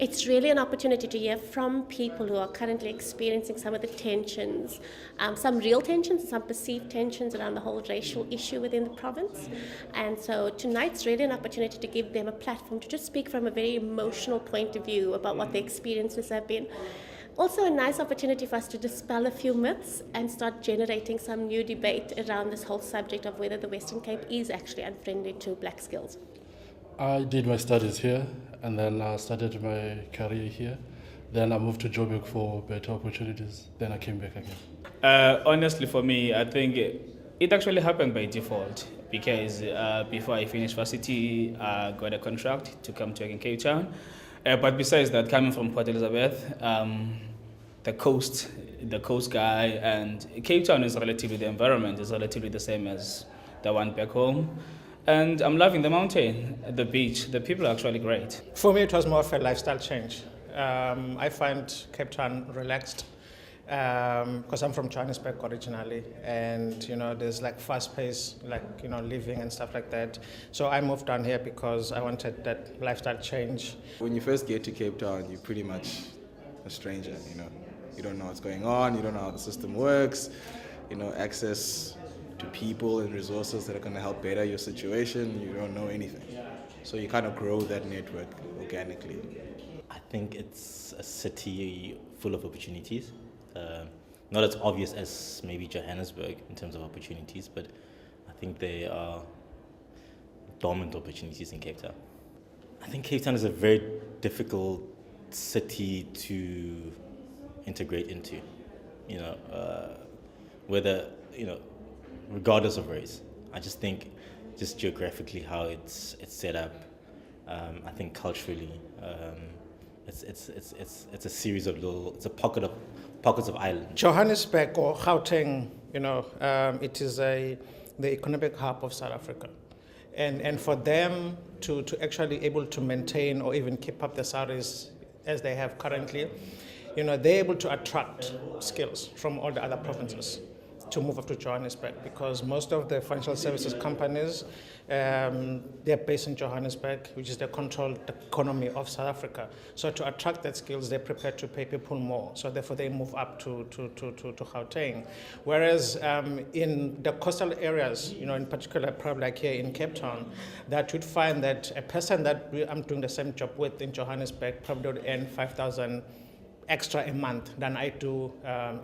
It's really an opportunity to hear from people who are currently experiencing some of the tensions, some real tensions, some perceived tensions around the whole racial issue within the province. And so tonight's really an opportunity to give them a platform to just speak from a very emotional point of view about what their experiences have been. Also a nice opportunity for us to dispel a few myths and start generating some new debate around this whole subject of whether the Western Cape is actually unfriendly to black skills. I did my studies here and then I started my career here. Then I moved to Joburg for better opportunities. Then I came back again. Honestly, for me, I think it actually happened by default because before I finished varsity, I got a contract to come to work in Cape Town. But besides that, coming from Port Elizabeth, the coast guy, and Cape Town is relatively, the environment is relatively the same as the one back home. And I'm loving the mountain, the beach, the people are actually great. For me, it was more of a lifestyle change. I find Cape Town relaxed because I'm from Johannesburg originally, and there's like fast pace, living and stuff like that. So I moved down here because I wanted that lifestyle change. When you first get to Cape Town, you're pretty much a stranger. You don't know what's going on, you don't know how the system works, access to people and resources that are going to help better your situation. You don't know anything, so you kind of grow that network organically. I think it's a city full of opportunities. Not as obvious as maybe Johannesburg in terms of opportunities, but I think there are dormant opportunities in Cape Town. I think Cape Town is a very difficult city to integrate into, regardless of race. I just think just geographically how it's set up, I think culturally, it's a series of it's a pockets of islands. Johannesburg or Gauteng, it is the economic hub of South Africa. And for them to actually able to maintain or even keep up the salaries as they have currently, they're able to attract skills from all the other provinces to move up to Johannesburg, because most of the financial services companies, they're based in Johannesburg, which is the controlled economy of South Africa. So to attract that skills, they're prepared to pay people more. So therefore they move up to Gauteng. Whereas in the coastal areas, in particular, probably like here in Cape Town, that you'd find that a person that I'm doing the same job with in Johannesburg probably would earn 5,000 extra a month than I do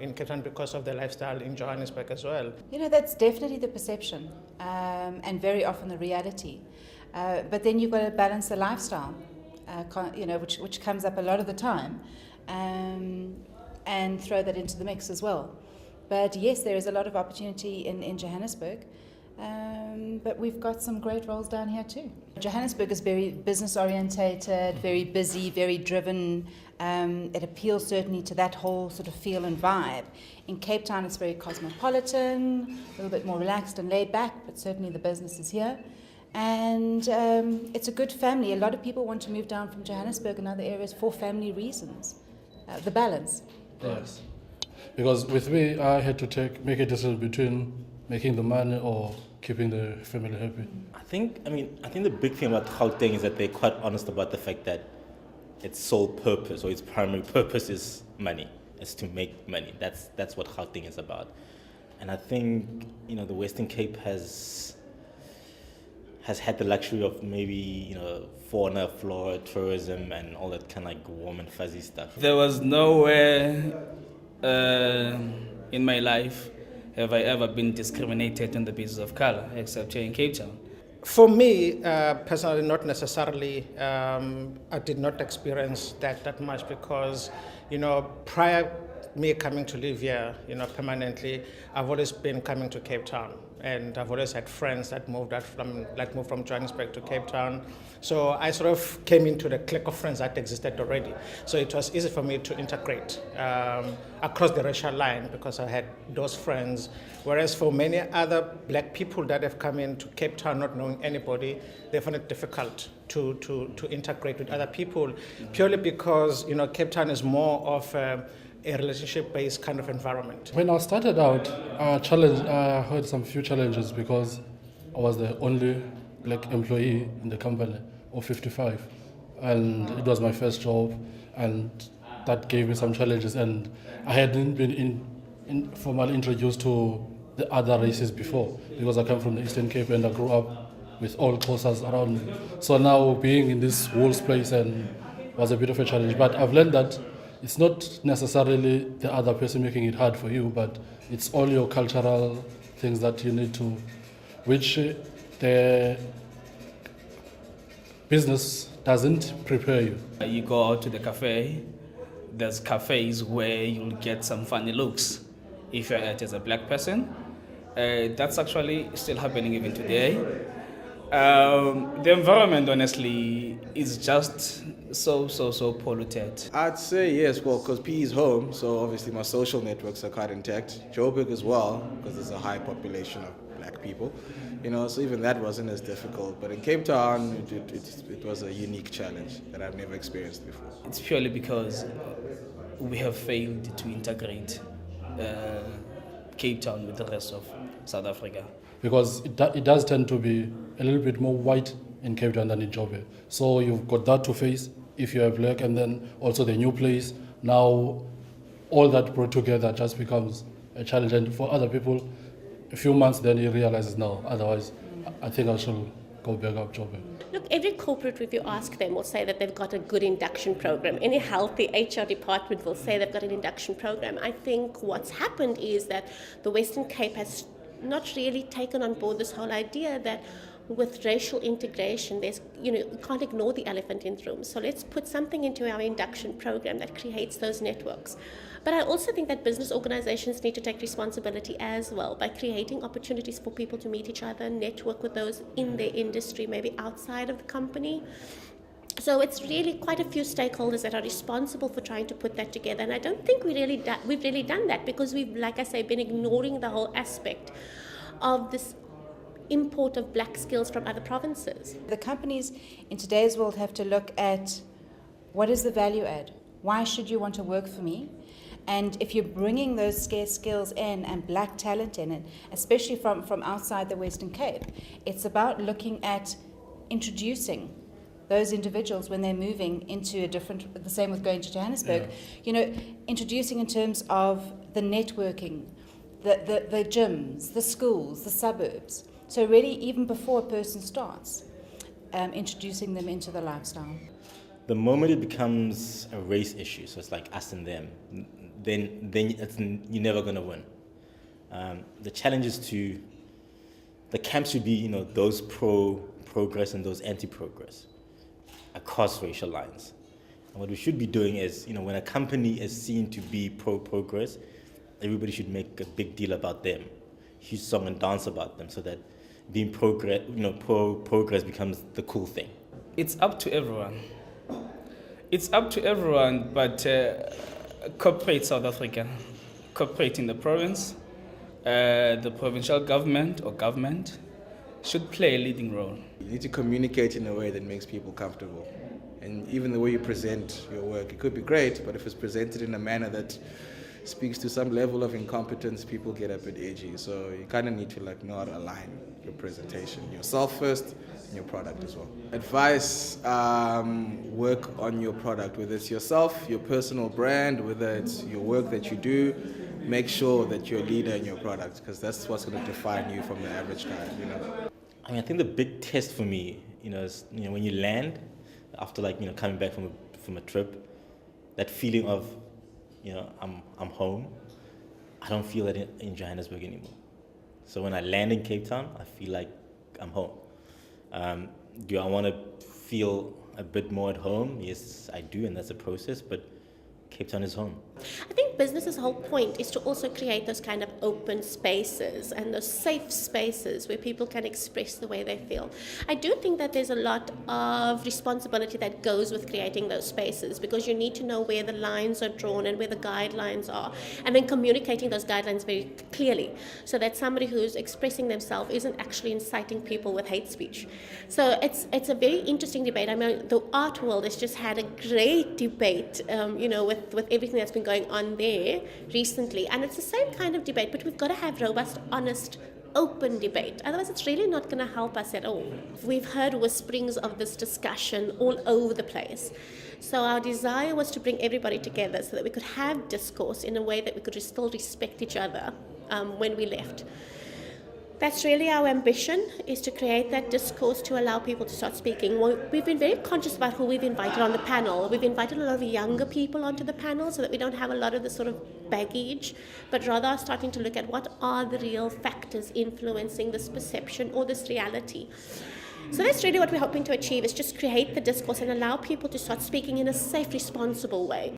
in Cape Town because of the lifestyle in Johannesburg as well. That's definitely the perception and very often the reality. But then you've got to balance the lifestyle, which comes up a lot of the time, and throw that into the mix as well. But yes, there is a lot of opportunity in Johannesburg. But we've got some great roles down here too. Johannesburg is very business orientated, very busy, very driven. It appeals certainly to that whole sort of feel and vibe. In Cape Town it's very cosmopolitan, a little bit more relaxed and laid back, but certainly the business is here. And it's a good family. A lot of people want to move down from Johannesburg and other areas for family reasons. The balance. Yes, because with me I had to make a decision between making the money or keeping the family happy. I think the big thing about Gauteng is that they're quite honest about the fact that its sole purpose or its primary purpose is money. It's to make money. That's what Gauteng is about. And I think the Western Cape has had the luxury of maybe fauna, flora, tourism, and all that kind of like warm and fuzzy stuff. There was nowhere in my life have I ever been discriminated on the basis of color, except here in Cape Town. For me, personally, not necessarily. I did not experience that much because, prior me coming to live here, permanently, I've always been coming to Cape Town. And I've always had friends that moved from Johannesburg to Cape Town. So I sort of came into the clique of friends that existed already. So it was easy for me to integrate across the racial line because I had those friends. Whereas for many other black people that have come into Cape Town not knowing anybody, they find it difficult to integrate with other people, purely because Cape Town is more of a relationship-based kind of environment. When I started out, I had some few challenges because I was the only black employee in the company of 55. and it was my first job, and that gave me some challenges. And I hadn't been formally introduced to the other races before, because I come from the Eastern Cape and I grew up with all Xhosas around me. So now being in this Wolves place and was a bit of a challenge. But I've learned that it's not necessarily the other person making it hard for you, but it's all your cultural things that you need to, which the business doesn't prepare you. You go out to the cafe, there's cafes where you'll get some funny looks if you're out as a black person. That's actually still happening even today. The environment, honestly, is just so polluted. I'd say yes, well, because P is home, so obviously my social networks are quite intact. Joburg as well, because there's a high population of black people, so even that wasn't as difficult. But in Cape Town, it was a unique challenge that I've never experienced before. It's purely because we have failed to integrate Cape Town with the rest of South Africa. Because it does tend to be a little bit more white in Cape Town than in Joburg. So you've got that to face if you're black, and then also the new place. Now all that brought together just becomes a challenge. And for other people, a few months then he realizes, no, otherwise I think I should go back up Joburg. Look, every corporate, if you ask them, will say that they've got a good induction program. Any healthy HR department will say they've got an induction program. I think what's happened is that the Western Cape has not really taken on board this whole idea that with racial integration, there's, you can't ignore the elephant in the room. So let's put something into our induction program that creates those networks. But I also think that business organizations need to take responsibility as well by creating opportunities for people to meet each other, network with those in their industry, maybe outside of the company. So it's really quite a few stakeholders that are responsible for trying to put that together. And I don't think we've really done that, because we've, like I say, been ignoring the whole aspect of this import of black skills from other provinces. The companies in today's world have to look at what is the value add? Why should you want to work for me? And if you're bringing those scarce skills in and black talent in it, especially from outside the Western Cape, it's about looking at introducing those individuals when they're moving into the same with going to Johannesburg, introducing in terms of the networking, the gyms, the schools, the suburbs. So really, even before a person starts, introducing them into the lifestyle. The moment it becomes a race issue, so it's like us and them, then you're never going to win. The challenge is the camps should be, those pro-progress and those anti-progress across racial lines. And what we should be doing is, when a company is seen to be pro-progress, everybody should make a big deal about them, huge song and dance about them, so that being pro-progress becomes the cool thing. It's up to everyone. It's up to everyone, but corporate South Africa, corporate in the province, the provincial government or government should play a leading role. You need to communicate in a way that makes people comfortable. And even the way you present your work, it could be great, but if it's presented in a manner that speaks to some level of incompetence, people get a bit edgy. So you kind of need to know how to align your presentation, yourself first and your product as well. Advice, work on your product, whether it's yourself, your personal brand, whether it's your work that you do. Make sure that you're a leader in your product, because that's what's going to define you from the average guy. I think the big test for me, is when you land after coming back from a trip, that feeling of I'm home. I don't feel that in Johannesburg anymore. So when I land in Cape Town, I feel like I'm home. Do I want to feel a bit more at home? Yes, I do, and that's a process, but Cape Town is home. I think business's whole point is to also create those kind of open spaces and those safe spaces where people can express the way they feel. I do think that there's a lot of responsibility that goes with creating those spaces, because you need to know where the lines are drawn and where the guidelines are, and then communicating those guidelines very clearly so that somebody who's expressing themselves isn't actually inciting people with hate speech. So it's a very interesting debate. I mean, the art world has just had a great debate, with everything that's been going on there recently, and it's the same kind of debate, but we've got to have robust, honest, open debate. Otherwise, it's really not going to help us at all. We've heard whisperings of this discussion all over the place. So our desire was to bring everybody together so that we could have discourse in a way that we could still respect each other when we left. That's really our ambition, is to create that discourse to allow people to start speaking. We've been very conscious about who we've invited on the panel. We've invited a lot of younger people onto the panel so that we don't have a lot of this sort of baggage, but rather are starting to look at what are the real factors influencing this perception or this reality. So that's really what we're hoping to achieve, is just create the discourse and allow people to start speaking in a safe, responsible way.